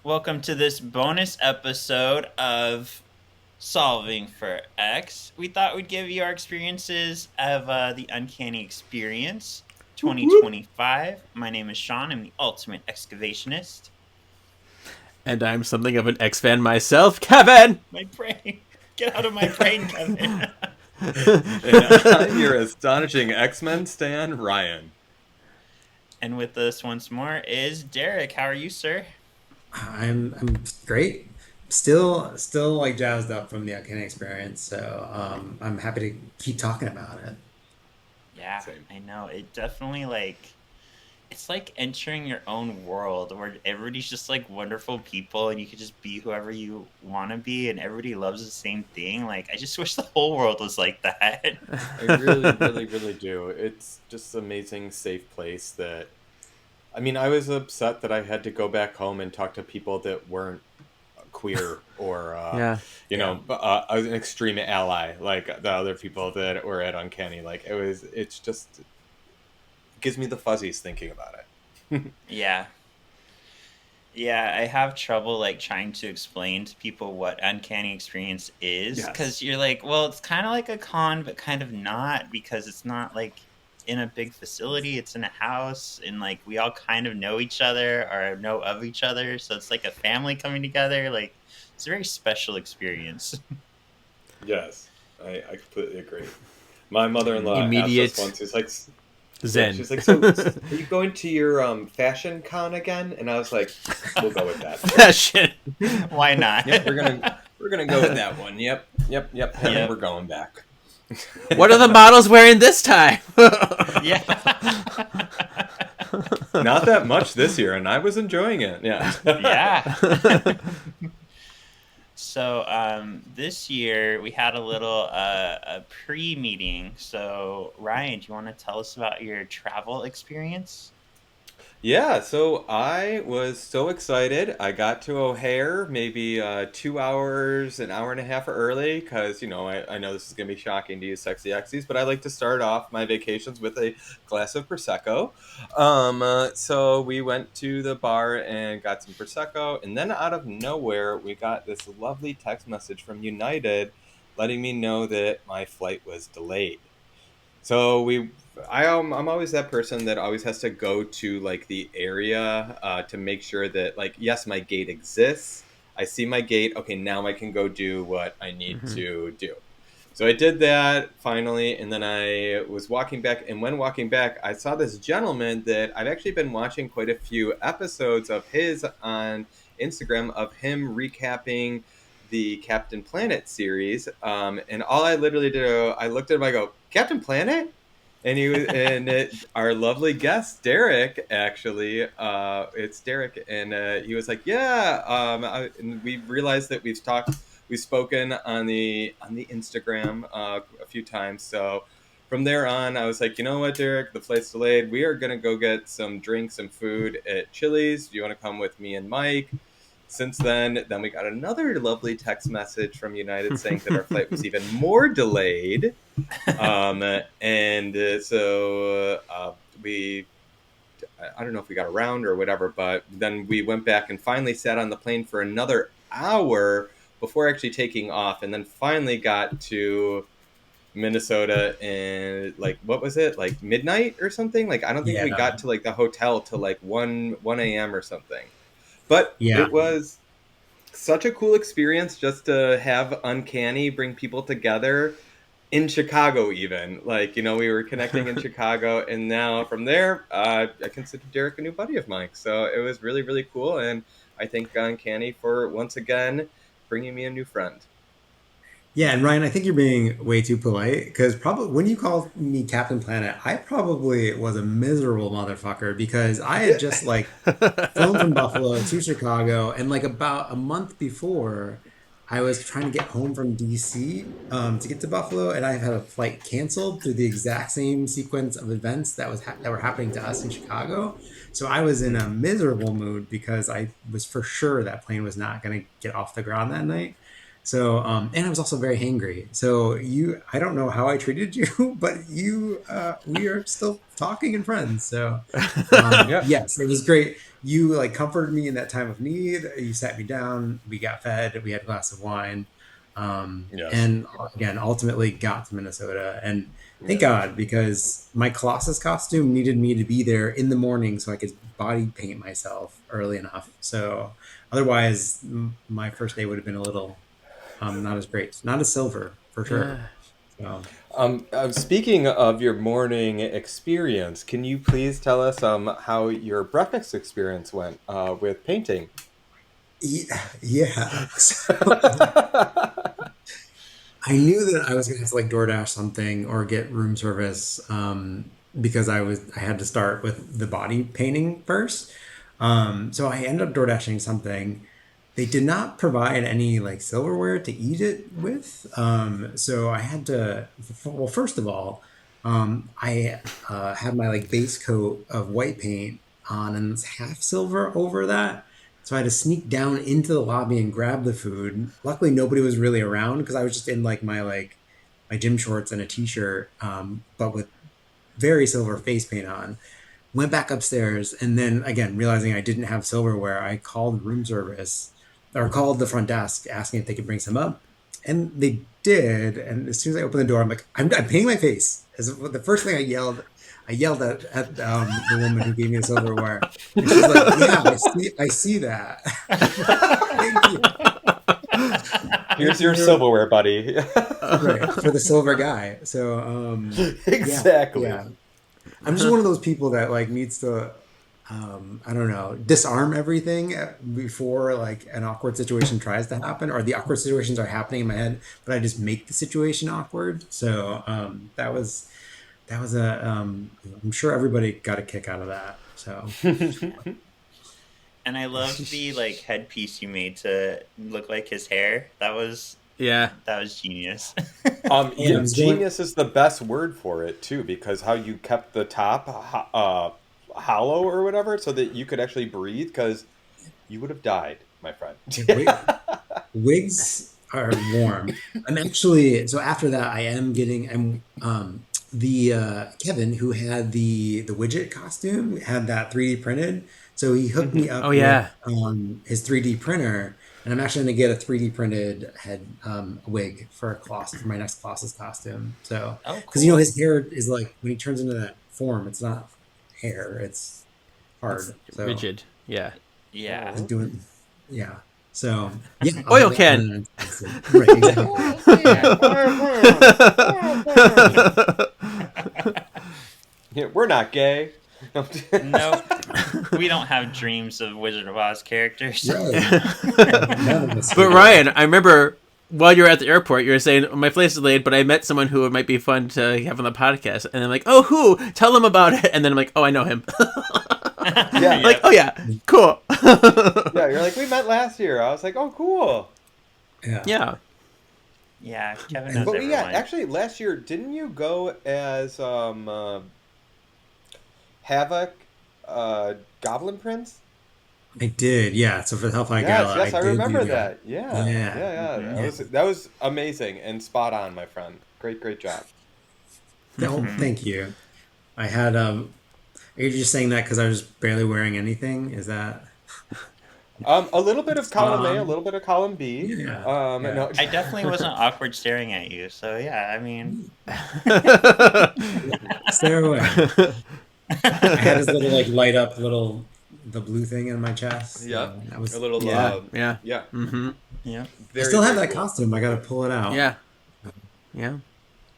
Welcome to this bonus episode of Solving for X. We thought we'd give you our experiences of the Uncanny Experience Whoop, whoop. 2025. My name is Sean. I'm the ultimate excavationist. And I'm something of an X fan myself, Kevin. My brain. Get out of my brain, Kevin. And I'm your astonishing X-Men stan, Ryan. And with us once more is Derek. How are you, sir? I'm great. Still like jazzed up from the Uncanny Experience, so I'm happy to keep talking about it. Yeah, Same. I know. It definitely it's like entering your own world where everybody's just like wonderful people and you can just be whoever you want to be and everybody loves the same thing. Like, I just wish the whole world was like that. I really, really, really do. It's just an amazing, safe place that... I mean, I was upset that I had to go back home and talk to people that weren't queer or, Yeah. Yeah. I was an extreme ally, like the other people that were at Uncanny. Like, it's just... It gives me the fuzzies thinking about it. Yeah. Yeah, I have trouble like trying to explain to people what uncanny experience is Yes. because you're like, well, it's kind of like a con, but kind of not because it's not like in a big facility, it's in a house, and like we all kind of know each other or know of each other. So it's like a family coming together. Like, it's a very special experience. Yes. I completely agree. My mother-in-law asked us Immediate once, she's like, yeah, Zen. she's like, so are you going to your fashion con again? And I was like, we'll go with that. Fashion. Why not? Yep, we're gonna go with that one. Yep. And Yep. we're going back. What are the models wearing this time? Yeah. Not that much this year, and I was enjoying it. Yeah. Yeah. So this year we had a pre-meeting. So Ryan, do you want to tell us about your travel experience? Yeah, so I was so excited. I got to O'Hare maybe 2 hours, an hour and a half early, because, I know this is going to be shocking to you sexy X's, but I like to start off my vacations with a glass of Prosecco. So we went to the bar and got some Prosecco, and then out of nowhere, we got this lovely text message from United letting me know that my flight was delayed. So I'm always that person that always has to go to like the area to make sure that like yes, my gate exists. I see my gate. Okay, now I can go do what I need Mhm. to do. So I did that finally, and then I was walking back. And when walking back, I saw this gentleman that I've actually been watching quite a few episodes of his on Instagram of him recapping the Captain Planet series. And all I literally did, I looked at him, I go, Captain Planet? And our lovely guest Derek, actually, it's Derek, and he was like, "Yeah." And we realized that we've spoken on the Instagram a few times. So from there on, I was like, you know what, Derek, the flight's delayed. We are gonna go get some drinks and food at Chili's. Do you want to come with me and Mike? Since then we got another lovely text message from United saying that our flight was even more delayed. And so we, I don't know if we got around or whatever, but then we went back and finally sat on the plane for another hour before actually taking off, and then finally got to Minnesota and like what was it, like midnight or something? Like I don't think we Yeah. got to like the hotel till like one a.m. or something. But Yeah. it was such a cool experience just to have Uncanny bring people together in Chicago, even like we were connecting in Chicago, and now from there, I consider Derek a new buddy of mine. So it was really, really cool, and I thank Uncanny for once again bringing me a new friend. Yeah, and Ryan, I think you're being way too polite because probably when you called me Captain Planet, I probably was a miserable motherfucker because I had just like flown from Buffalo to Chicago, and like about a month before, I was trying to get home from DC to get to Buffalo, and I had a flight canceled through the exact same sequence of events that were happening to us in Chicago. So I was in a miserable mood because I was for sure that plane was not going to get off the ground that night. So, and I was also very hangry. So I don't know how I treated you, but we are still talking and friends. So, Yeah. yes, it was great. You like comforted me in that time of need. You sat me down. We got fed. We had a glass of wine. Yes. And again, ultimately got to Minnesota. And thank Yeah. God, because my Colossus costume needed me to be there in the morning so I could body paint myself early enough. So otherwise, my first day would have been a little not as great, not as silver for sure. Yeah. So Speaking of your morning experience, can you please tell us how your breakfast experience went with painting? yeah. So I knew that I was gonna have to like DoorDash something or get room service because I had to start with the body painting first. So I ended up DoorDashing something. They did not provide any like silverware to eat it with. So I had to, well, first of all, I had my like base coat of white paint on and it's half silver over that. So I had to sneak down into the lobby and grab the food. Luckily, nobody was really around because I was just in my gym shorts and a t-shirt, but with very silver face paint on. Went back upstairs and then again realizing I didn't have silverware, I called room service or called the front desk asking if they could bring some up, and they did. And as soon as I opened the door, I'm like, I'm painting my face. As the first thing I yelled at the woman who gave me the silverware, and she's like, "Yeah, I see that. Thank you, thank Here's your you." silverware, buddy. Right for the silver guy. So yeah, Exactly. yeah. I'm just one of those people that like needs to I don't know, disarm everything before like an awkward situation tries to happen or the awkward situations are happening in my head, but I just make the situation awkward. So that was I'm sure everybody got a kick out of that. So And I loved the like headpiece you made to look like his hair. Yeah. That was genius. yeah, I was going Genius is the best word for it too, because how you kept the top hollow or whatever, so that you could actually breathe, because you would have died, my friend. yeah, wigs are warm. I'm actually so after that I am getting I'm the Kevin who had the widget costume had that 3D printed. So he hooked me Mhm. Oh up with yeah. his 3D printer and I'm actually going to get a 3D printed head wig for a Colossus for my next Colossus costume. So Oh, because his cool. hair is like when he turns into that form, it's not hair, it's It's hard. So rigid. Yeah. Yeah. he's doing yeah. So yeah, I'll have Oil that can. done and tested. Right, exactly. Yeah. Yeah, we're not gay. Nope. We don't have dreams of Wizard of Oz characters. Right. None of us But here do. Ryan, I remember while you were at the airport, you were saying my flight's delayed, but I met someone who it might be fun to have on the podcast, and I'm like, oh, who? Tell them about it, and then I'm like, oh, I know him. Yeah, Like, Yep. oh yeah, cool. yeah. You're like, we met last year. I was like, oh, cool. Yeah. Yeah. Yeah, Kevin knows And But yeah, everyone. actually, last year, didn't you go as Havoc, Goblin Prince? I did. Yeah. So for the Hellfire Yes, Gala, I yes, I did do remember that. that. Yeah, Yeah. yeah, yeah. Hmm. Yeah. That was amazing and spot on, my friend. Great, great job. No, Hmm. thank you. I had are you just saying that because I was barely wearing anything? Is that A little bit of spot column A, a on? little bit of column B. Yeah. Yeah. No. I definitely wasn't awkward staring at you. So yeah, I mean, Stay away. I had this little like light up little the blue thing in my chest. Yep. So that A was little, yeah. Yeah. Yeah. yeah, Mm-hmm. yeah. I very, still have very that cool. costume. I gotta pull it out. Yeah. Yeah.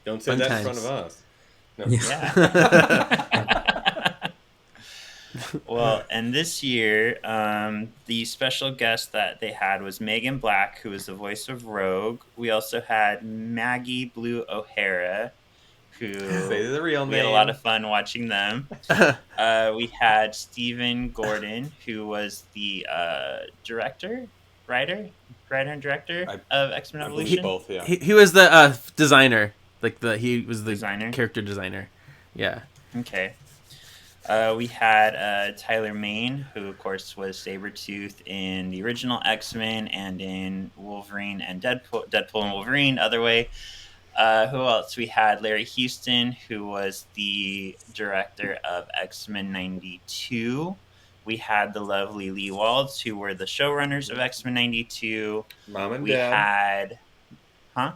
Don't say Fun that in front of times. us. No. Yeah. Yeah. Well, and this year, the special guest that they had was Megan Black, who was the voice of Rogue. We also had Maggie Blue O'Hara, Say who the real we had a lot name. of fun watching them. We had Stephen Gordon, who was the writer, writer and director I of X Men I believe Evolution. both. Yeah. He was the designer, like he was the Designer. character designer. Yeah. Okay. We had Tyler Mane, who of course was Sabretooth in the original X-Men and in Wolverine and Deadpool and Wolverine, other way. Who else? We had Larry Houston, who was the director of X-Men 92. We had the lovely Lee Walds, who were the showrunners of X-Men 92. Mom and We dad. had, huh?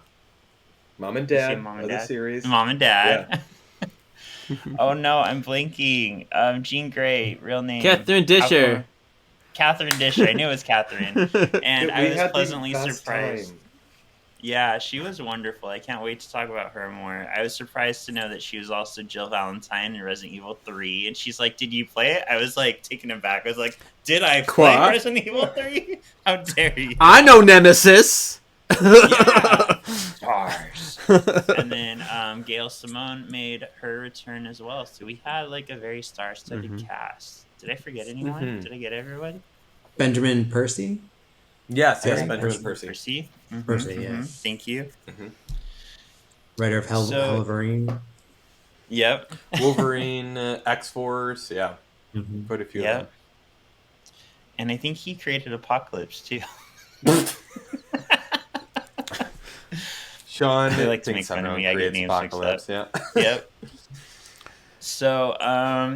Mom and You say dad mom and of the dad? series. Mom and Yeah. dad. Oh no, I'm blinking. Jean Grey, real name. Catherine How Disher. come? Catherine Disher. I knew it was Catherine. And Dude, I we was had the pleasantly best surprised. time. Yeah, she was wonderful. I can't wait to talk about her more. I was surprised to know that she was also Jill Valentine in Resident Evil 3. And she's like, "Did you play it?" I was like taken aback. I was like, "Did I play Qua? Resident Evil 3? How dare you?" I know Nemesis. Yeah. Stars. And then Gail Simone made her return as well. So we had like a very star-studded Mhm. cast. Did I forget anyone? Hmm. Did I get everybody? Benjamin Percy. Yes, yes, Right? Benjamin Percy. Percy. Percy. Mm-hmm, Percy. Yeah. mm-hmm. Thank you. Hmm. Writer of So, Helverine. yep. Wolverine, X Force, yeah, Hmm. quite a few of them. Yep. And I think he created Apocalypse too. Sean They like to make thinks fun of everyone me. I get creates names mixed up. Apocalypse. Yeah. Yep. So,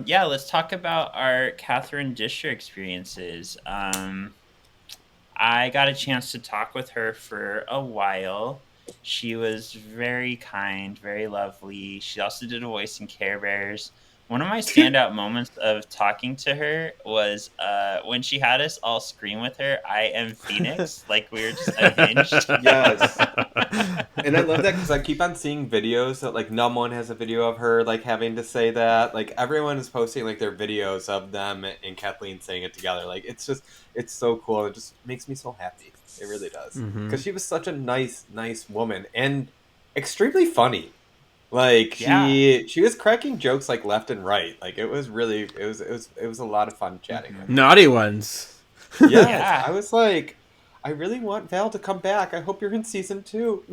yeah, let's talk about our Catherine Disher experiences. I got a chance to talk with her for a while. She was very kind, very lovely. She also did a voice in Care Bears. One of my standout moments of talking to her was when she had us all scream with her, "I am Phoenix," like we were just unhinged. Yes. And I love that because I keep on seeing videos that like Numb One has a video of her like having to say that. Like everyone is posting like their videos of them and Kathleen saying it together. Like it's so cool. It just makes me so happy. It really does. Mhm. Because she was such a nice woman and extremely funny. Like Yeah. she was cracking jokes like left and right. Like it was really it was a lot of fun chatting with Hmm. her. Naughty ones. Yes, Yeah. I was like, I really want Val to come back. I hope you're in season 2.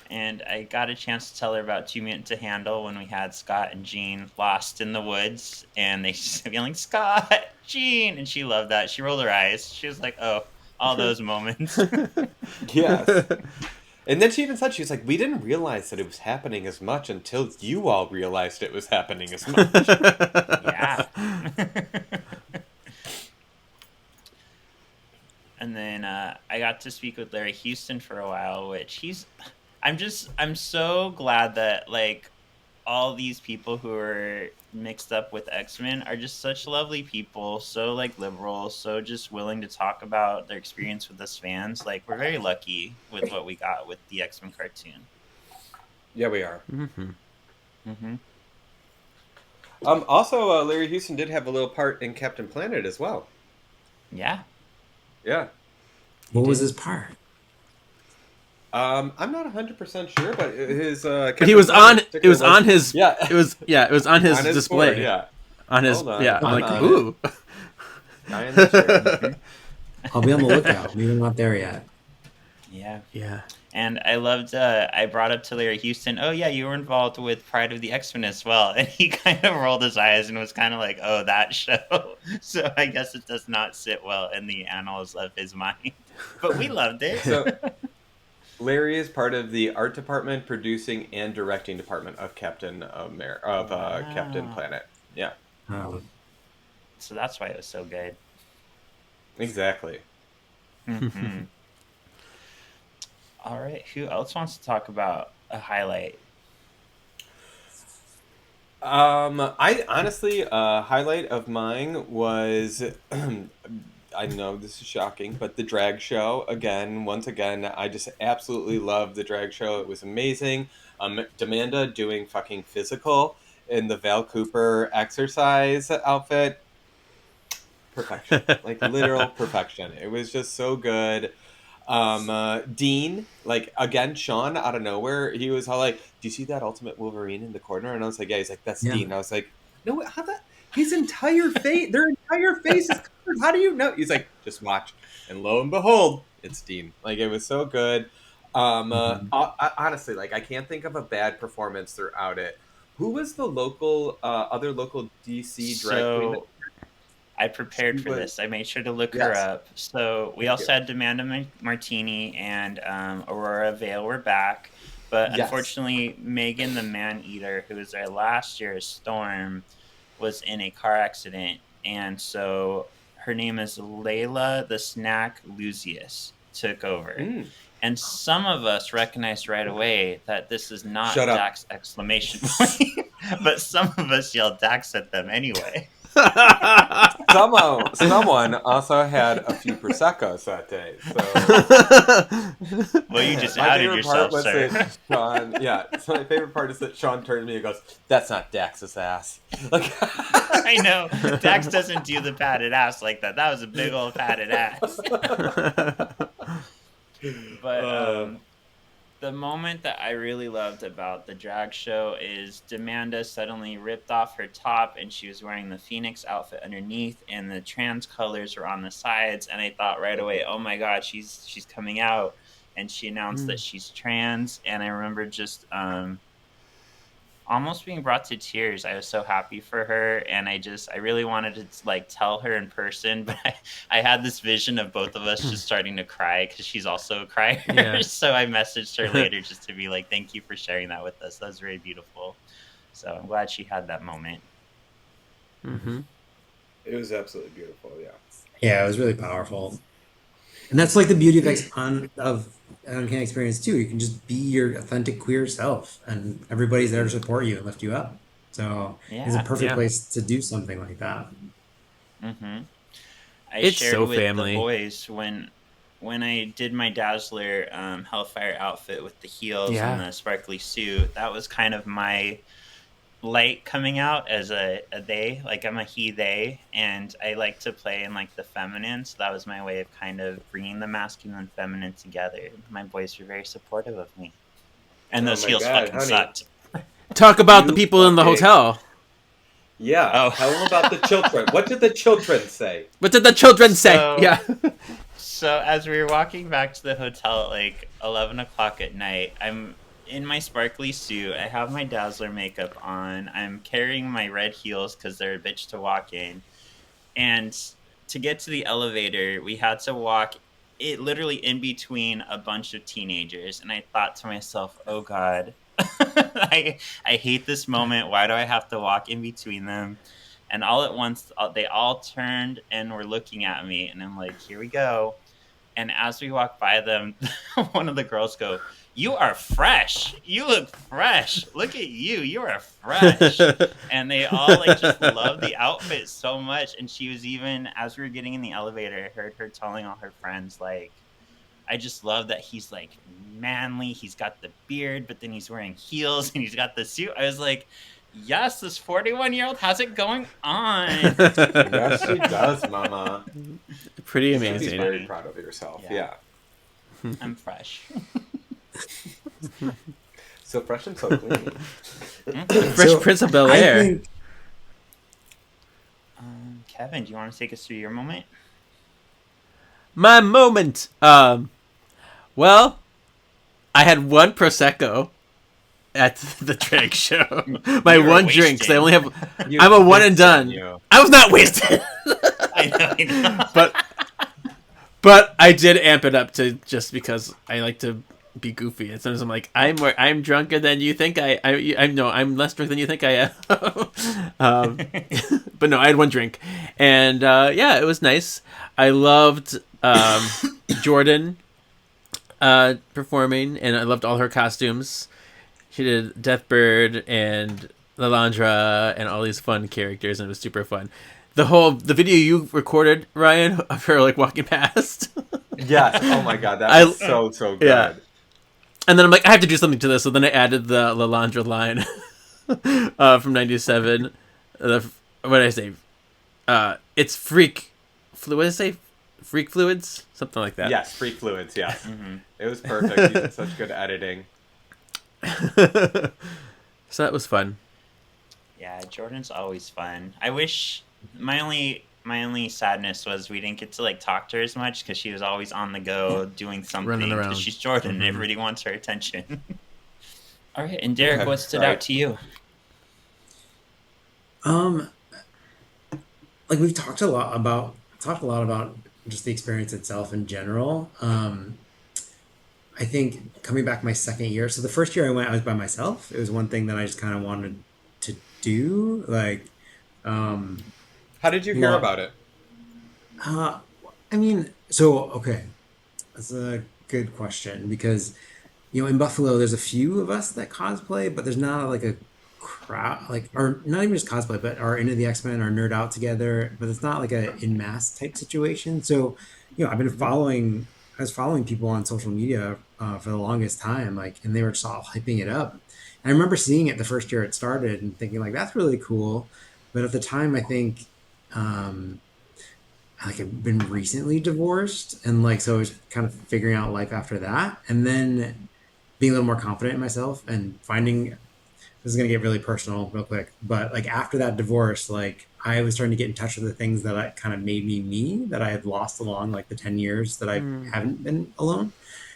And I got a chance to tell her about 2 Minute to Handle when we had Scott and Jean lost in the woods, and they just kept yelling, "Scott, Jean!" And she loved that. She rolled her eyes. She was like, "Oh, all those moments." Yes. And then she even said, she was like, we didn't realize that it was happening as much until you all realized it was happening as much. Yeah. And then I got to speak with Larry Houston for a while, which I'm so glad that like all these people who are mixed up with X-Men are just such lovely people, so like liberal, so just willing to talk about their experience with us fans. Like we're very lucky with what we got with the X-Men cartoon. Yeah, we are. Mhm. Mm-hmm. Also, Larry Houston did have a little part in Captain Planet as well. Yeah, Yeah. he What was did. his part? I'm not 100% sure, but his But he Captain was on. Planet It sticker was on was, his. yeah, It was yeah. It was on his on his board, display. yeah. On his Hold on, yeah. I'm I'm like Okay. on it. ooh. Guy in the chair. Mm-hmm. I'll be on the lookout. Maybe I'm not there yet. Yeah. Yeah. And I loved, I brought up to Larry Houston, "Oh, yeah, you were involved with Pride of the X-Men as well." And he kind of rolled his eyes and was kind of like, "Oh, that show." So I guess it does not sit well in the annals of his mind. But we loved it. So Larry is part of the art department, producing, and directing department of Captain Wow. Planet. Yeah, Um, So that's why it was so good. exactly. Hmm. All right. Who else wants to talk about a highlight? I honestly, highlight of mine was, I know this is shocking, but the drag show again. Once again, I just absolutely loved the drag show. It was amazing. Demanda doing fucking physical in the Val Cooper exercise outfit, perfection, like literal perfection. It was just so good. Dean, like again, Sean out of nowhere, he was all like, "Do you see that Ultimate Wolverine in the corner?" And I was like, "Yeah." He's like, "That's yeah. Dean." And I was like, "No, how that? His entire face, their entire face is covered. How do you know?" He's like, "Just watch." And lo and behold, it's Dean. Like it was so good. Mhm. Honestly, like I can't think of a bad performance throughout it. Who was the local, other local DC drag queen? So I prepared She for was. this. I made sure to look her Yes. up. So we Thank you. also had Demanda Martini and Aurora Vale were back. But Yes. unfortunately, Megan the Man Eater, who was there last year, Storm, was in a car accident. And so her name is Layla the Snack Lucius, took over. Mm. And some of us recognized right away that this is Shut not up. Dax exclamation point, but some of us yelled Dax at them anyway. Someone also had a few Prosecco's that day. So Well, you just my outed favorite part yourself, was sir. that Sean, yeah, so my favorite part is that Sean turned to me and goes, "That's not Dax's ass." Like, I know. Dax doesn't do the padded ass like that. That was a big old padded ass. But uh, the moment that I really loved about the drag show is Demanda suddenly ripped off her top and she was wearing the Phoenix outfit underneath and the trans colors were on the sides and I thought right away, "Oh my god, she's coming out." And she announced that she's trans and I remember just almost being brought to tears. I was so happy for her and I really wanted to like tell her in person, but I had this vision of both of us just starting to cry because she's also a crier. Yeah. So I messaged her later just to be like, "Thank you for sharing that with us. That was very beautiful." So I'm glad she had that moment. Mm-hmm. it was absolutely beautiful. Yeah. Yeah, it was really powerful. And that's like the beauty of of Uncanny Experience too. You can just be your authentic queer self, and everybody's there to Hmm. support you and lift you up. So it's a Yeah. perfect Yeah. place to do something like that. hmm I It's shared so with the family. boys when I did my Dazzler Hellfire outfit with the heels and Yeah. the sparkly suit. That was kind of my light coming out as a they, like I'm a he they, and I like to play in like the feminine, so that was my way of kind of bringing the masculine and feminine together. My boys were very supportive of me, and Oh those my heels God, fucking honey, sucked. Talk about the you people in the fucking hotel. yeah. Oh. Tell them about the children. What did the children say? What did the children say? so Yeah. So as we were walking back to the hotel at like 11 o'clock at night, I'm in my sparkly suit. I have my Dazzler makeup on. I'm carrying my red heels because they're a bitch to walk in. And to get to the elevator, we had to walk it literally in between a bunch of teenagers. And I thought to myself, "Oh God, I hate this moment. Why do I have to walk in between them?" And all at once, they all turned and were looking at me. And I'm like, "Here we go." And as we walk by them, one of the girls go, "You are fresh. You look fresh. Look at you. You are fresh." And they all like just love the outfit so much. And she was even as we were getting in the elevator, I heard her telling all her friends like, "I just love that he's like manly. He's got the beard, but then he's wearing heels and he's got the suit." I was like, "Yes, this 41-year-old has it going on." Yes, she does, Mama. Pretty You should be It's amazing. very funny. proud of yourself. Yeah, Yeah. I'm fresh. So fresh and so clean. Fresh So Prince of Bel I Air. think Kevin, do you want to take us through your moment? My moment. Well, I had one prosecco at the drag show. My You were one drink. 'Cause I wasted. only have. You I'm a one and didn't done. you? I was not wasted, I know. but I did amp it up to just because I like to be goofy. And sometimes I'm like, I'm drunker than you think I'm no, I'm less drunk than you think I am. um, but no, I had one drink, and yeah, it was nice. I loved Jordan performing, and I loved all her costumes. She did Deathbird and Lalandra and all these fun characters, and it was super fun. The video you recorded, Ryan, of her like walking past. Yes. Oh my God, that I was so yeah. good. And then I'm like, I have to do something to this. So then I added the Lalandra line from '97. What did I say? It's freak. What did I say? Freak fluids, something like that. Yes, free fluids. Yes, hmm it was perfect. You did such good editing. So that was fun. Yeah, Jordan's always fun. I wish my only sadness was we didn't get to like talk to her as much because she was always on the go doing something. Running Because around. she's Jordan, and Mhm. everybody wants her attention. All right, and Derek, Okay, what stood right. out to you? Um, like we've talked a lot about just the experience itself in general. I think coming back my second year, so the first year I went, I was by myself. It was one thing that I just kind of wanted to do. Um, How did you hear well, about it? uh, I mean, so okay, that's a good question because in Buffalo, there's a few of us that cosplay, but there's not like a crowd, like, or not even just cosplay, but are into the X-Men or nerd out together. But it's not like a in mass type situation. So, I've been I was following people on social media for the longest time, like, and they were just all hyping it up. And I remember seeing it the first year it started and thinking like, that's really cool. But at the time, I think, um, like I've been recently divorced, and like so I was kind of figuring out life after that, and then being a little more confident in myself and finding this is going to get really personal real quick, but like after that divorce, like I was starting to get in touch with the things that I kind of made me that I had lost along like the 10 years that I Mm. haven't been alone.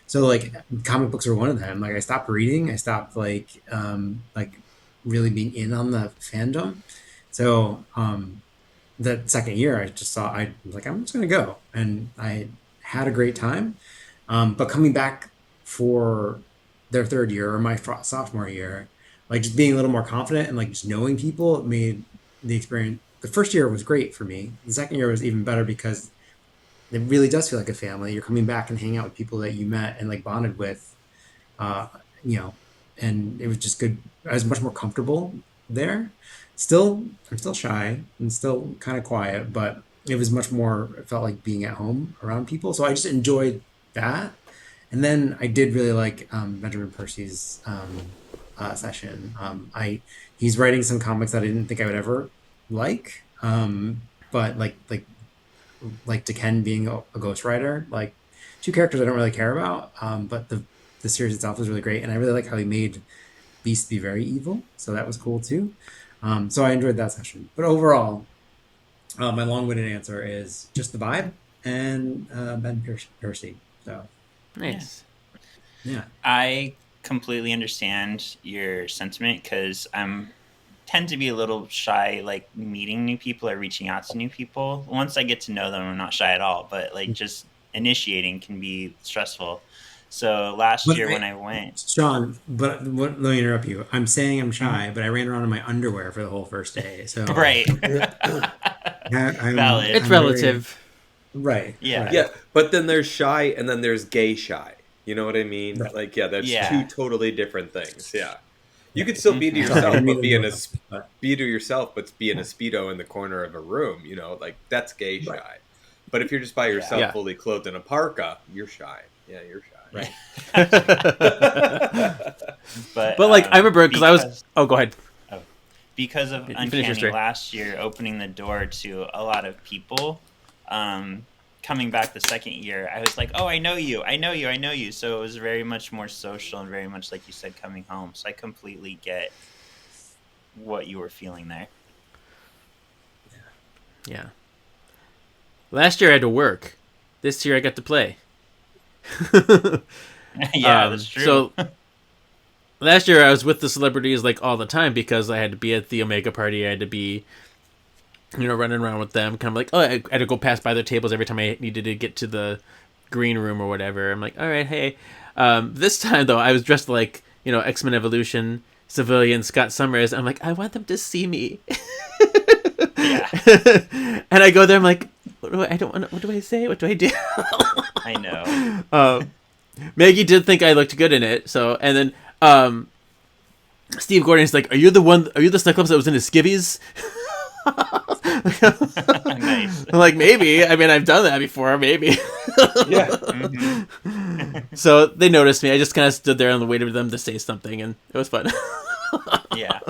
So like comic books are one of them. Like I stopped reading, I stopped like really being in on the fandom. So that second year I just saw I was like I'm just going to go, and I had a great time. But coming back for their third year or my sophomore year, like just being a little more confident and like just knowing people, it made the experience. The first year was great for me. The second year was even better because it really does feel like a family. You're coming back and hanging out with people that you met and like bonded with, uh, you know, and it was just good. I was much more comfortable there. Still, I'm still shy and still kind of quiet, but it was much more, it felt like being at home around people. So I just enjoyed that. And then I did really like Benjamin Percy's session. He's writing some comics that I didn't think I would ever like, but like Ken being a ghostwriter, like two characters I don't really care about, but the series itself is really great, and I really like how he made Beast be very evil, so that was cool too. So I enjoyed that session, but overall, my long-winded answer is just the vibe and Percy. So Yeah. Nice. yeah. I completely understand your sentiment because I'm tend to be a little shy, like meeting new people or reaching out to new people. Once I get to know them, I'm not shy at all, but like just initiating can be stressful. So last But year when I went, Sean, let me interrupt you. I'm saying I'm Mhm. shy, but I ran around in my underwear for the whole first day. So Right, It's valid, I'm very relative. right, yeah, Yeah, right, but then there's shy and then there's gay shy. You know what I mean? right. Like, yeah, that's two yeah, totally different things. Yeah. You could Right. still be to hmm Sorry, I yourself, didn't mean but to interrupt. But be to yourself, but be in a Speedo in the corner of a room, like that's gay right, shy. But if you're just by yeah, yourself, Yeah. fully clothed in a parka, you're shy. Yeah, you're yeah. right. But But like I remember because I was. because Oh, go ahead. oh, because of You finish your Uncanny story. last year opening the door to a lot of people, um, coming back the second year, I was like, oh, I know you, I know you, I know you. So it was very much more social and very much like you said, coming home. So I completely get what you were feeling there. Yeah. Last year I had to work. This year I got to play. Yeah, that's true. So last year I was with the celebrities like all the time because I had to be at the Omega party. I had to be, running around with them. Kind of like, oh, I had to go pass by their tables every time I needed to get to the green room or whatever. I'm like, all right, hey. This time though, I was dressed like X-Men Evolution civilian Scott Summers. I'm like, I want them to see me. Yeah, And I go there. I'm like, I don't want. What do I say? What do I do? I know. Maggie did think I looked good in it. So, and then Steve Gordon's like, "Are you the one? Are you the Cyclops that was in his skivvies?" Nice. I'm like, maybe. I mean, I've done that before. Maybe. yeah. hmm So they noticed me. I just kind of stood there and waited for them to say something, and it was fun. Yeah.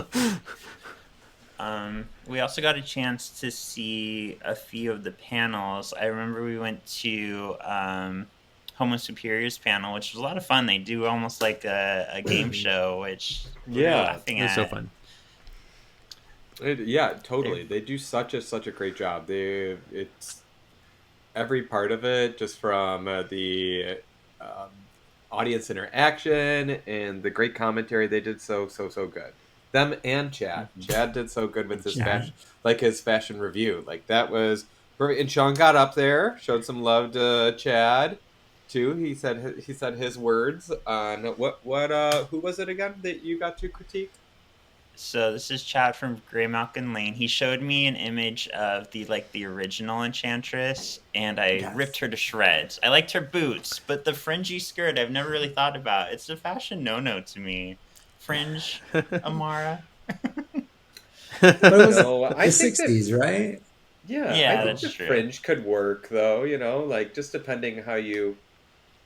We also got a chance to see a few of the panels. I remember we went to Homo Superior's panel, which was a lot of fun. They do almost like a game show, which we were Yeah. laughing It was so at. fun. Yeah, They're, totally. They do such a great job. It's every part of it, just from the um, audience interaction and the great commentary. They did so good. Them and Chad. Mhm. Chad did so good with his Chad. fashion, like his fashion review. Like that was perfect. And Sean got up there, showed some love to Chad too. He said his words on what who was it again that you got to critique? So this is Chad from Grey Malkin Lane. He showed me an image of the original Enchantress, and I ripped Yes. her to shreds. I liked her boots, but the fringy skirt I've never really thought about. It's a fashion no-no to me. Fringe, Amara. But it was No, I the think that '60s, right? yeah, I Yeah, think that's the true. fringe could work though. Like just depending how you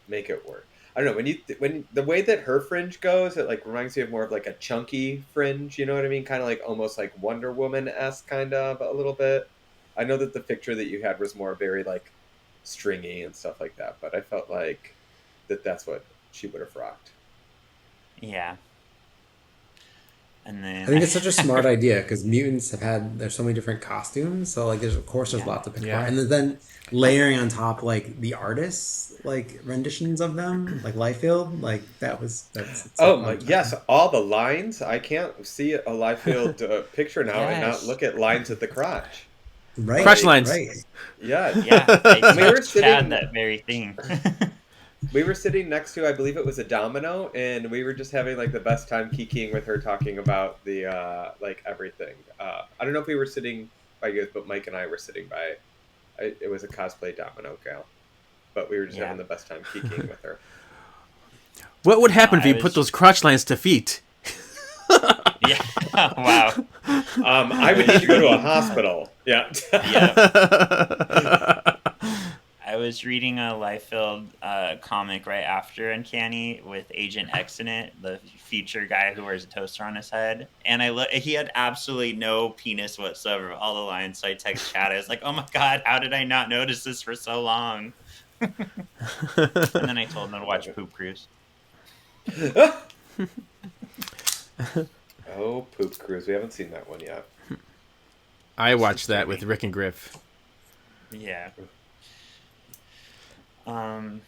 make it work. I don't know when the way that her fringe goes, it like reminds me of more of like a chunky fringe. You know what I mean? Kind of like almost like Wonder Woman esque, kind of a little bit. I know that the picture that you had was more very like stringy and stuff like that, but I felt like that's what she would have rocked. Yeah. And I then think it's such a smart idea because mutants have had there's so many different costumes, so like there's of course there's a yeah. lot to pick apart, Yeah. and then layering on top like the artists like renditions of them, like Liefeld, like that's it's so Oh fun my to check yes, out. all the lines. I can't see a Liefeld picture now and not Yes. look at lines at the crotch. Right, Crotch Like lines. right. yes, Yeah, I and we were told Chad sitting that very thing. next to, I believe it was a domino, and we were just having like the best time kikiing with her, talking about the like everything. I don't know if we were sitting by you, but Mike and I were sitting by. It was a cosplay domino gal, but we were just having Yeah. the best time kikiing with her. What would No, happen if I you put was those crotch lines to feet? yeah. Wow. I I would need was to go to a reading hospital. Yeah. Yep. I was reading a Liefeld comic right after Uncanny with Agent X in it, the future guy who wears a toaster on his head. And he had absolutely no penis whatsoever, all the lines. So I text Chad. I was like, oh my God, how did I not notice this for so long? And then I told him to Love watch Poop Cruise. it. Oh, Poop Cruise. We haven't seen that one yet. I It's watched that with disturbing. Rick and Griff. Yeah. Um,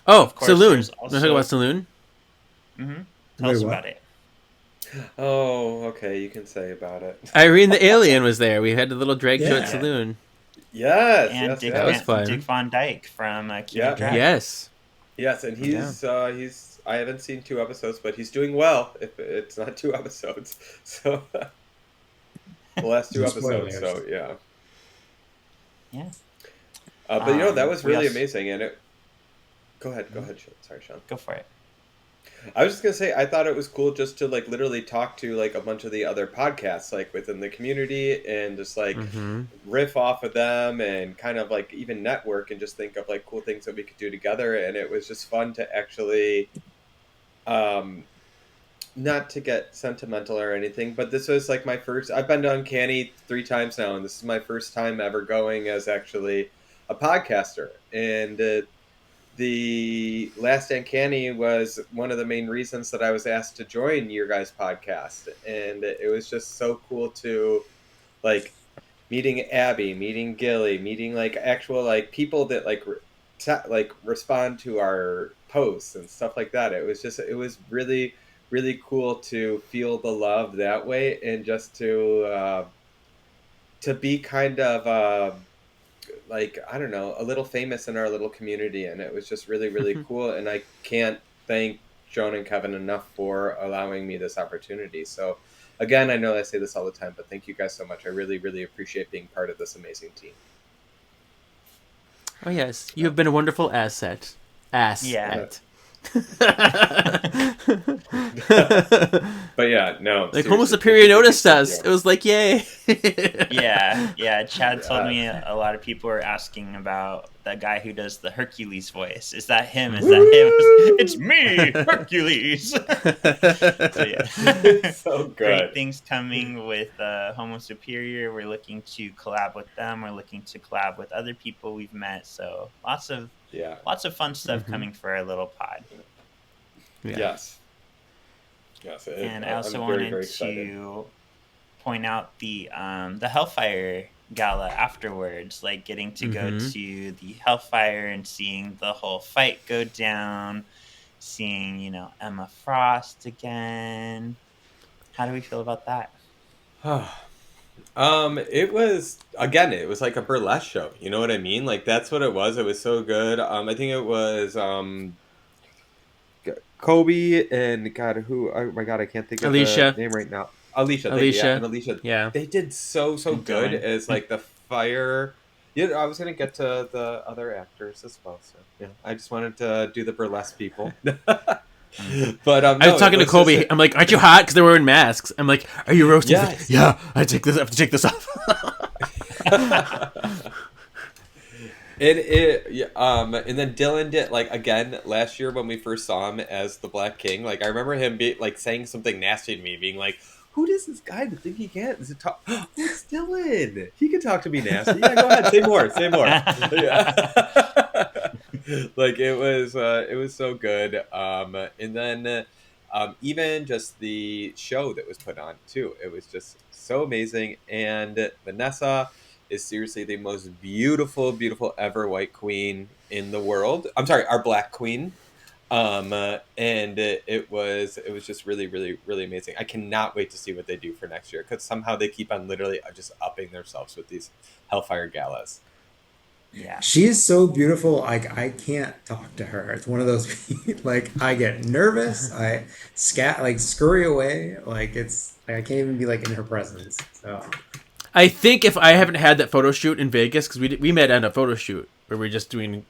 Oh, of course, Saloon. there's Want to talk about also. Saloon? Tell Wait, us what? about it. Oh, okay. You can say about it. Irene the Alien was there. We had a little drag show at Yeah. Yeah. Saloon. Yes, And yes, That was yes. fun. Dick Von Dyke from King of Yeah. Yeah. Drag. Yes. Yes, and Yeah. he's I haven't seen 2 episodes, but he's doing well if it's not 2 episodes. So the last two No episodes, spoilers. so yeah. Yeah. But that was We really also amazing, and it. Go ahead, Sean. Sorry, Sean. go for it. I was just gonna say I thought it was cool just to like literally talk to like a bunch of the other podcasts like within the community and just like Mm-hmm. riff off of them and kind of like even network and just think of like cool things that we could do together, and it was just fun to actually um not to get sentimental or anything, but this was like my first. I've been to Uncanny 3 times now, and this is my first time ever going as actually a podcaster. And the last Uncanny was one of the main reasons that I was asked to join your guys' podcast, and it was just so cool to like meeting Abby, meeting Gilly, meeting like actual like people that like like respond to our posts and stuff like that. It was really really cool to feel the love that way and just to be kind of like I don't know a little famous in our little community, and it was just really really cool. And I can't thank Joan and Kevin enough for allowing me this opportunity. So again, I know I say this all the time, but thank you guys so much. I really really appreciate being part of this amazing team. Oh yes, you have been a wonderful asset. Yeah. Asset. But yeah, no, Like Homo seriously, thank Superior you, thank you, noticed thank us. you. It was like, yay. Yeah. Yeah. Chad told me Yes. a lot of people were asking about the guy who does the Hercules voice. Is that him? Is that him? Woo! It's me, Hercules. So yeah. It's so Great good. things coming with Homo Superior. We're looking to collab with them. We're looking to collab with other people we've met. So Yeah. lots of fun stuff Mhm. coming for our little pod. Yeah. Yes. Yes. And I also I'm very wanted very excited. to point out the Hellfire Gala afterwards, like getting to go Mhm. to the Hellfire and seeing the whole fight go down, seeing Emma Frost again. How do we feel about that? It was again, it was like a burlesque show. You know what I mean? Like that's what it was. It was so good. I think it was Kobe and God, who? Oh my God, I can't think of the Alicia, name right now. Alicia, thank you. Yeah, and Alicia, Alicia, yeah. they did so And good Dylan. as like the fire. Yeah, I was gonna get to the other actors as well. So yeah, I just wanted to do the burlesque people. Mm. But I was no, it talking to was just Kobe. I'm like, "Aren't you hot?" Because they're wearing masks. I'm like, "Are you roasting?" He's like, yes. "Yeah, I have to take this off." Yeah, and then Dylan did like again last year when we first saw him as the Black King. Like I remember him like saying something nasty to me, being like, "Who does this guy to think he can? Is it talk? Oh, it's Dylan. He can talk to me nasty. Yeah, go ahead, say more, say more." Yeah, like it was so good. And then even just the show that was put on too, it was just so amazing. And Vanessa is seriously the most beautiful ever white queen in the world. I'm sorry, our black queen. And it was just really amazing. I cannot wait to see what they do for next year because somehow they keep on literally just upping themselves with these Hellfire galas. Yeah. She is so beautiful. Like I can't talk to her. It's one of those like I get nervous. I like scurry away. Like I can't even be like in her presence. So I think if I haven't had that photo shoot in Vegas, because we met at a photo shoot where we are just doing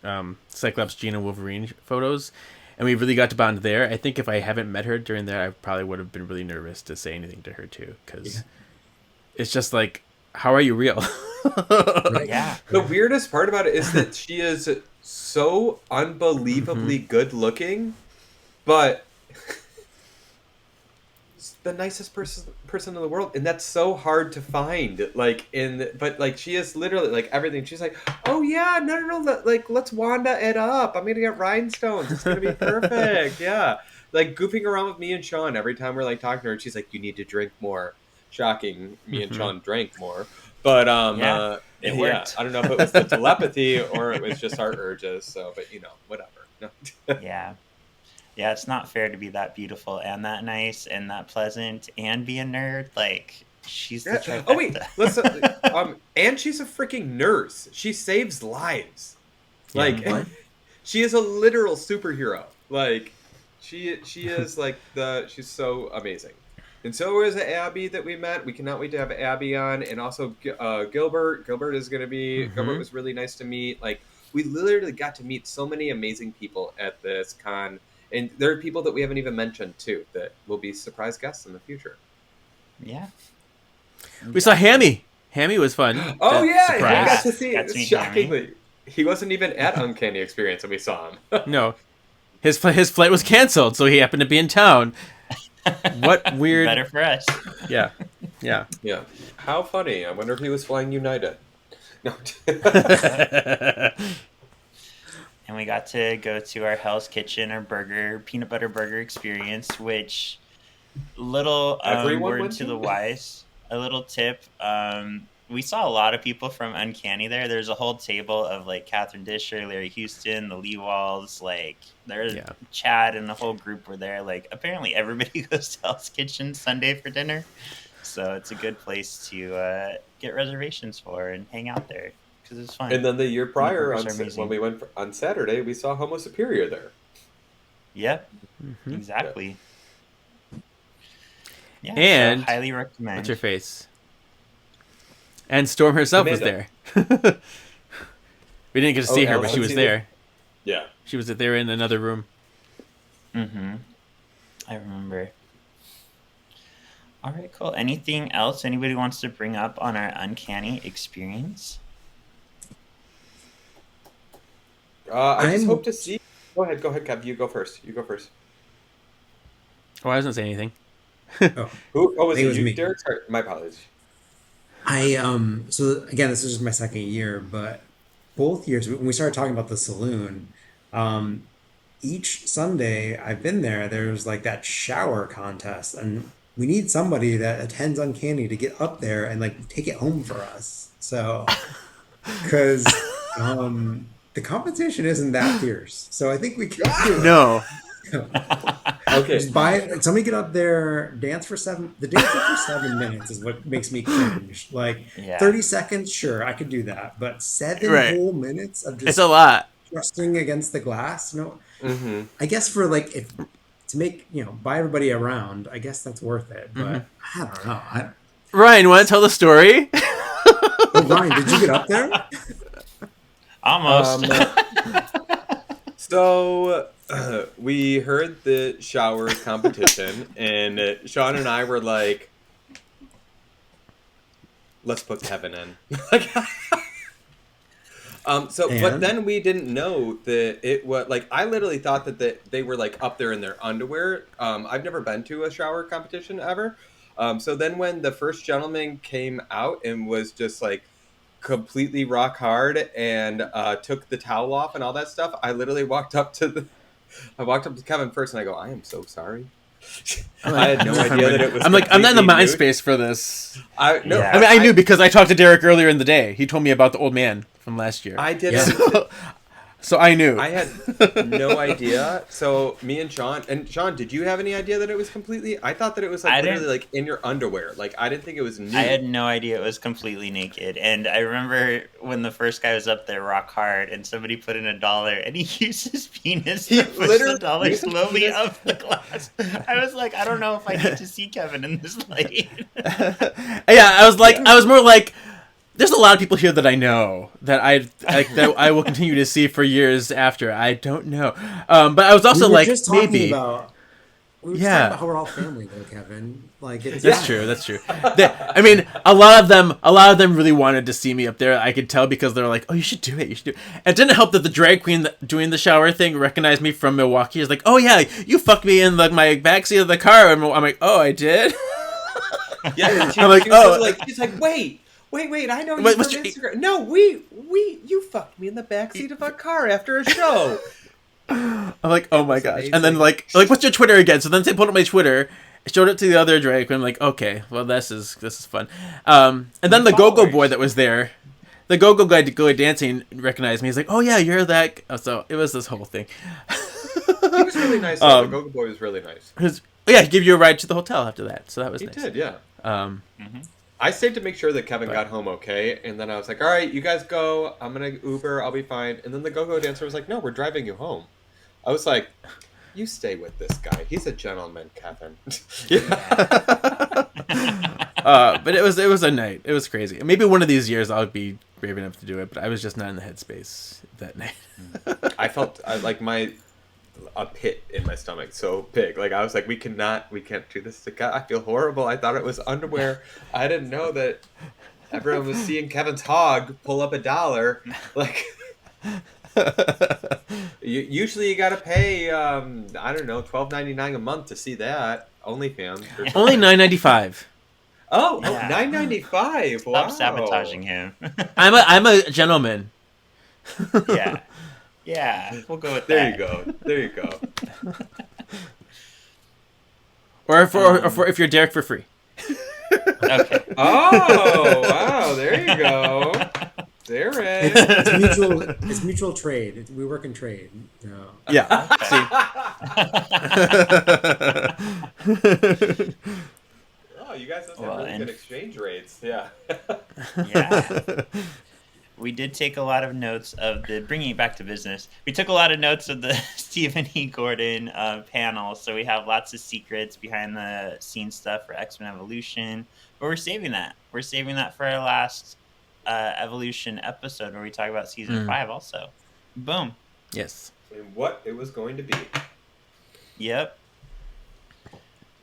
Cyclops, Jean, and Wolverine photos, and we really got to bond there. I think if I haven't met her during that, I probably would have been really nervous to say anything to her too, yeah, because it's just like, how are you real? right. Yeah. The weirdest part about it is that she is so Hmm. unbelievably good looking, but the nicest person in the world, and that's so hard to find. Like but like she is literally like everything. She's like, oh yeah, no, like let's Wanda it up. I'm gonna get rhinestones. It's gonna be perfect. Yeah, like goofing around with me and Sean every time we're like talking to her. And she's like, you need to drink more. Shocking, me and Hmm. Sean drank more, but Yeah. It yeah, worked. I don't know if it was the telepathy or it was just our urges. So, but whatever. No. Yeah. Yeah, it's not fair to be that beautiful and that nice and that pleasant and be a nerd. Like, she's the Yeah. Oh wait, trifecta. let's and she's a freaking nurse. She saves lives. Yeah. Like Hmm. What? she is a literal superhero. Like she is like she's so amazing. And so is Abby that we met. We cannot wait to have Abby on, and also Gilbert. Gilbert is going to be. Gilbert Hmm. was really nice to meet. Like we literally got to meet so many amazing people at this con, and there are people that we haven't even mentioned too that will be surprise guests in the future. Yeah, We saw exactly. Hammy. Hammy was fun. Oh To yeah, we got Yeah, surprise. to see got it. to meet Hammy. Shockingly, he wasn't even at Uncanny Experience when we saw him. No, his flight was canceled, so he happened to be in town. What weird? Better for us. Yeah, yeah. Yeah, how funny. I wonder if he was flying United. No. Yep. And we got to go to our Hell's Kitchen, our peanut butter burger experience, which little Everyone word went to the to. wise, a little tip. We saw a lot of people from Uncanny there. There's a whole table of like Catherine Disher, Larry Houston, the Lee Walls, like there's Yeah. Chad and the whole group were there. Like apparently everybody goes to Hell's Kitchen Sunday for dinner, so it's a good place to get reservations for and hang out there because it's fun. And then the year And the prior, burgers are when amazing. we went on Saturday, we saw Homo Superior there. Yep, Hmm. Yeah. exactly. Yeah, so And highly what's her recommend. face? And Storm herself was Amanda. there. We didn't get to Oh, see her, but she Allison was Seeley. there. Yeah. She was there in another room. Mm-hmm. I remember. All right, cool. Anything else anybody wants to bring up on our uncanny experience? I just I'm hope to see. Go ahead, Kev. You go first. You go first. Oh, I wasn't saying anything. oh, Who? Oh, I was think it it was you, me. Derek? Sorry, my apologies. I so again, this is just my second year, but both years when we started talking about the saloon, um each Sunday I've been there, there's like that shower contest, and we need somebody that attends Uncanny to get up there and like take it home for us. So, because the competition isn't that fierce, so I think we can do No. it. Okay. Just buy it. Somebody get up there, dance for seven. The dancing for 7 minutes is what makes me cringe. Like Yeah. 30 seconds, sure, I could do that. But seven Right. whole minutes of It's a just lot. thrusting against the glass. No, Hmm. I guess for like if to make buy everybody around, I guess that's worth it. Hmm. But I don't know. Ryan, want to tell the story? Oh, Ryan, did you get up there? Almost. Um, so we heard the shower competition, and Sean and I were like, "Let's put Kevin in." But And then we didn't know that it was like I literally thought that they were like up there in their underwear. I've never been to a shower competition ever. So then when the first gentleman came out and was just like completely rock hard and took the towel off and all that stuff, I literally I walked up to Kevin first and I go, "I am so sorry." I'm I like, had no idea that it was I'm not in the completely mind nude. space for this. I no, I Yeah. mean, but I knew because I talked to Derek earlier in the day. He told me about the old man from last year. I yeah, didn't. So I knew. I had no idea. So me and Sean, did you have any idea that it was completely? I thought that it was like I literally didn't. like in your underwear. Like I didn't think it was nude. I had no idea it was completely naked. And I remember when the first guy was up there rock hard and somebody put in $1 and he used his penis He to push literally the dollar used his slowly penis. up the glass. I was like, I don't know if I need to see Kevin in this light. Yeah, I was like, Yeah. I was more like, there's a lot of people here that I know that I will continue to see for years after. I don't know, but I was we also were like, just talking maybe, about we were just talking yeah. about how we're all family though, Kevin. Like it's That's Yeah. true. That's true. I mean, a lot of them really wanted to see me up there. I could tell because they were like, "Oh, you should do it. You should do it." And it didn't help that the drag queen doing the shower thing recognized me from Milwaukee. She's like, "Oh yeah, you fucked me in like my backseat of the car." And I'm like, "Oh, I did." Yeah. I'm like, she was "Oh, like, she's like, wait. I know you Wait, from what's your- Instagram. No, you fucked me in the backseat of a car after a show. I'm like, oh my was gosh. And then amazing. what's your Twitter again? So then they pulled up my Twitter, showed it to the other drag queen. I'm like, okay, well this is fun. And then the go-go boy Followers. that was there, the go-go guy dancing recognized me. He's like, oh yeah, you're that. So it was this whole thing. He was really nice. Though. The Go-Go Boy was really nice. Yeah, he gave you a ride to the hotel after that. So that was He nice. did, yeah. Um, I stayed to make sure that Kevin But- got home okay, and then I was like, "All right, you guys go. I'm gonna Uber. I'll be fine." And then the go-go dancer was like, "No, we're driving you home." I was like, "You stay with this guy. He's a gentleman, Kevin." Yeah. but it was a night. It was crazy. Maybe one of these years I'll be brave enough to do it, but I was just not in the headspace that night. I felt like a pit in my stomach so big. Like I was like, we can't do this to God. I feel horrible. I thought it was underwear. I didn't know that everyone was seeing Kevin's hog pull up $1. Like, usually you gotta pay, I don't know, $12.99 a month to see that. OnlyFans. Only $9.95. Yeah. $9.95. Wow. Stop sabotaging him. I'm a gentleman. Yeah. Yeah. We'll go with There that. you go. There you go. Or if you're Derek for free. Okay. Oh, wow. There you go. There it is. it's mutual trade. We work in trade. No. Yeah. Oh, you guys must have Well, really and- good exchange rates. Yeah. Yeah. We did take a lot of notes of bringing it back to business. We took a lot of notes of the Stephen E. Gordon panel. So we have lots of secrets behind the scenes stuff for X-Men Evolution. But we're saving that. We're saving that for our last Evolution episode where we talk about season 5 also. Boom. Yes. And what it was going to be. Yep.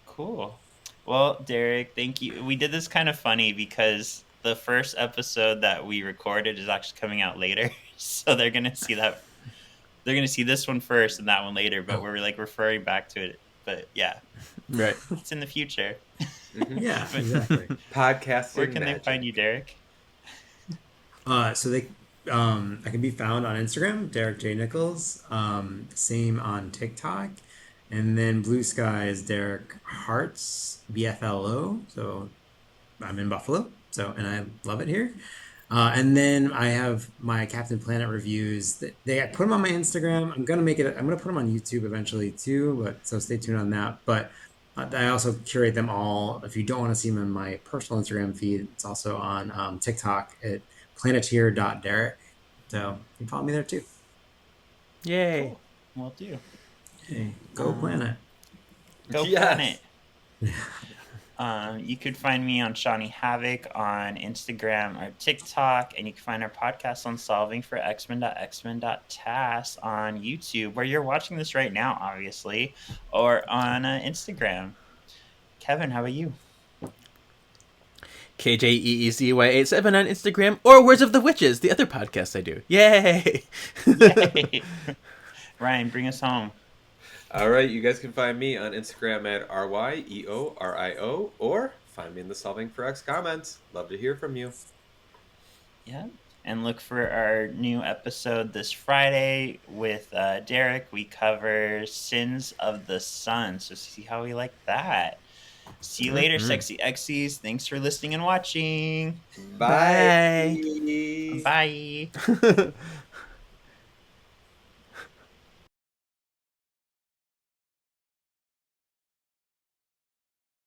Cool. Well, Derek, thank you. We did this kind of funny because the first episode that we recorded is actually coming out later. So they're going to see that. They're going to see this one first and that one later, but we're like referring back to it. But yeah, Right. it's in the future. Yeah, exactly. Podcasting. Where can magic. they find you, Derek? So I can be found on Instagram, Derek J Nichols. Same on TikTok, and then Blue Sky is Derek Hartz BFLO. So I'm in Buffalo. So and I love it here. And then I have my Captain Planet reviews. They I put them on my Instagram. I'm gonna make it. I'm gonna put them on YouTube eventually too. But so stay tuned on that. But I also curate them all. If you don't want to see them in my personal Instagram feed, it's also on TikTok at planeteer.derek. So you can follow me there too. Yay. Cool. Will do. Hey, go Um, planet. Go Yes. Planet. You could find me on Shawnee Havoc on Instagram or TikTok, and you can find our podcast on Solving for X-Men.X-Men.TAS on YouTube, where you're watching this right now, obviously, or on Instagram. Kevin, how about you? KJEEZY87 on Instagram, or Words of the Witches, the other podcast I do. Yay! Yay! Ryan, bring us home. All right, you guys can find me on Instagram at RYEORIO or find me in the Solving for X comments. Love to hear from you. Yeah. And look for our new episode this Friday with Derek. We cover Sins of the Sun. So see how we like that. See you later, sexy X's. Thanks for listening and watching. Bye. Bye. Bye.